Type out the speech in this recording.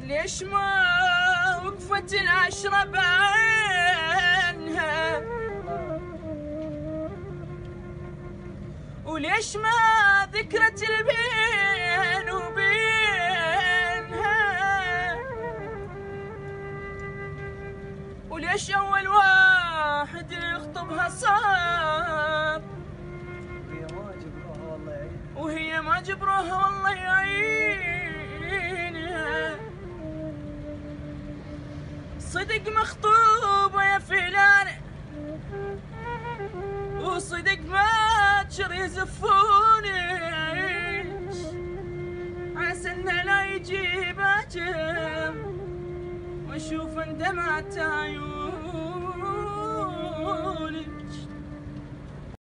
ليش ما وقفت العشرة بينها؟ وليش ما ذكرت البين وبينها؟ وليش أول واحد يخطبها صار وهي ما جبروها والله يعينها؟ صدق مخطوبة يا فلانة وصدق باكر يزفونش، عسى انه لا يجي باكر واشوف اندمعت عيوني.